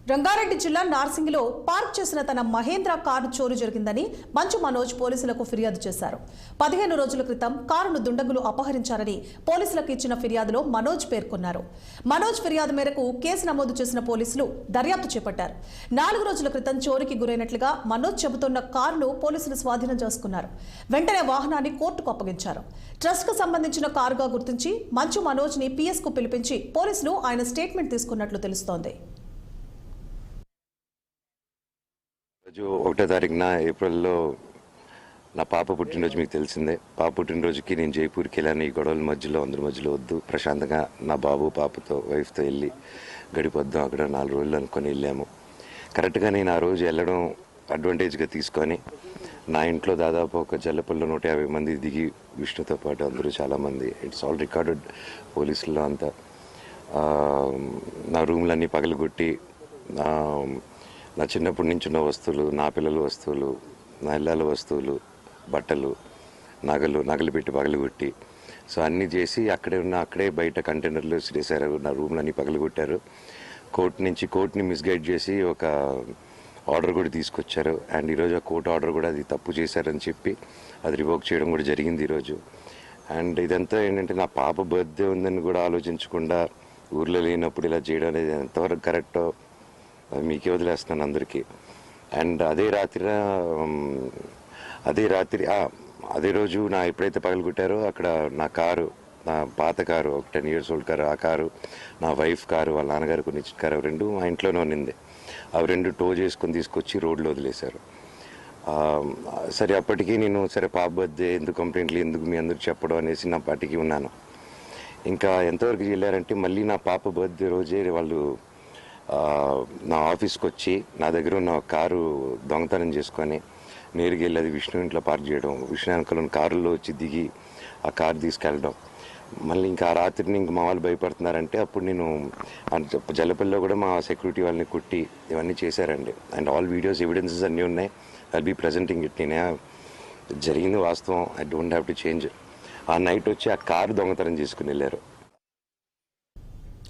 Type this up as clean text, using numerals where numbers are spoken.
రంగారెడ్డి జిల్లా నార్సింగిలో పార్క్ చేసిన తన మహేంద్ర కారు చోరీ జరిగిందని మంచు మనోజ్ పోలీసులకు ఫిర్యాదు చేశారు. 15 రోజుల క్రితం కారును దుండగులు అపహరించారని పోలీసులకు ఇచ్చిన ఫిర్యాదులో మనోజ్ పేర్కొన్నారు. మనోజ్ ఫిర్యాదు మేరకు కేసు నమోదు చేసిన పోలీసులు దర్యాప్తు చేపట్టారు. 4 రోజుల క్రితం చోరీకి గురైనట్లుగా మనోజ్ చెబుతున్న కారును పోలీసులు స్వాధీనం చేసుకున్నారు. వెంటనే వాహనాన్ని కోర్టుకు అప్పగించారు. ట్రస్ట్ కు సంబంధించిన కారుగా గుర్తించి మంచు మనోజ్ ని పిఎస్ కు పిలిపించి పోలీసులు ఆయన స్టేట్మెంట్ తీసుకున్నట్లు తెలుస్తోంది. 1వ తారీఖున ఏప్రిల్లో నా పాప పుట్టినరోజు మీకు తెలిసిందే. పాప పుట్టినరోజుకి నేను జైపూర్కి వెళ్ళాను. ఈ గొడవల మధ్యలో అందరి మధ్యలో వద్దు, ప్రశాంతంగా నా బాబు పాపతో వైఫ్తో వెళ్ళి గడిపొద్దాం అక్కడ 4 రోజులు అనుకొని వెళ్ళాము. కరెక్ట్గా నేను ఆ రోజు వెళ్ళడం అడ్వాంటేజ్గా తీసుకొని నా ఇంట్లో దాదాపు ఒక జల్లపల్లిలో 150 మంది దిగి విష్ణుతో పాటు అందరూ చాలామంది, ఇట్స్ ఆల్ రికార్డెడ్ పోలీసుల్లో అంతా, నా రూమ్లన్నీ పగలగొట్టి నా చిన్నప్పటి నుంచి ఉన్న వస్తువులు, నా పిల్లల వస్తువులు, నా ఇళ్ళ వస్తువులు, బట్టలు, నగలు పెట్టి పగలగొట్టి, సో అన్నీ చేసి అక్కడే బయట కంటైనర్లు వేసారు. నా రూమ్లన్నీ పగలగొట్టారు. కోర్టుని మిస్గైడ్ చేసి ఒక ఆర్డర్ కూడా తీసుకొచ్చారు. అండ్ ఈరోజు ఆ కోర్టు ఆర్డర్ కూడా అది తప్పు చేశారని చెప్పి అది రివోక్ చేయడం కూడా జరిగింది ఈరోజు. అండ్ ఇదంతా ఏంటంటే నా పాప బర్త్డే ఉందని కూడా ఆలోచించకుండా ఊర్లో లేనప్పుడు ఇలా చేయడం అనేది ఎంతవరకు కరెక్టో మీకే వదిలేస్తున్నాను అందరికీ. అండ్ అదే రోజు ఎప్పుడైతే పగలగొట్టారో అక్కడ నా పాత కారు, ఒక 10 years old కారు, ఆ కారు నా వైఫ్ కారు, వాళ్ళ నాన్నగారు కొన్ని ఇచ్చిన కారు, 2 మా ఇంట్లోనే ఉన్నింది. అవి 2 టో చేసుకొని తీసుకొచ్చి రోడ్లో వదిలేశారు. సరే అప్పటికి నేను పాప బర్త్డే ఎందుకు కంప్లైంట్లు ఎందుకు మీ అందరూ చెప్పడం అనేసి నా పాటికి ఉన్నాను. ఇంకా ఎంతవరకు వెళ్ళారంటే మళ్ళీ నా పాప బర్త్డే రోజే వాళ్ళు నా ఆఫీస్కి వచ్చి నా దగ్గర ఉన్న కారు దొంగతనం చేసుకొని నేరుగా వెళ్ళి అది విష్ణు ఇంట్లో పార్క్ చేయడం, విష్ణు వెనకాల కారులో వచ్చి దిగి ఆ కారు తీసుకెళ్ళడం. మళ్ళీ ఇంకా ఆ రాత్రిని మా వాళ్ళు భయపడుతున్నారంటే అప్పుడు నేను జల్లపల్లిలో కూడా మా సెక్యూరిటీ వాళ్ళని కుట్టి ఇవన్నీ చేశారండి. అండ్ ఆల్ వీడియోస్ ఎవిడెన్సెస్ అన్నీ ఉన్నాయి. I'll be presenting it. నేనే జరిగింది వాస్తవం. I don't have to change. ఆ నైట్ వచ్చి ఆ కారు దొంగతనం చేసుకుని వెళ్ళారు.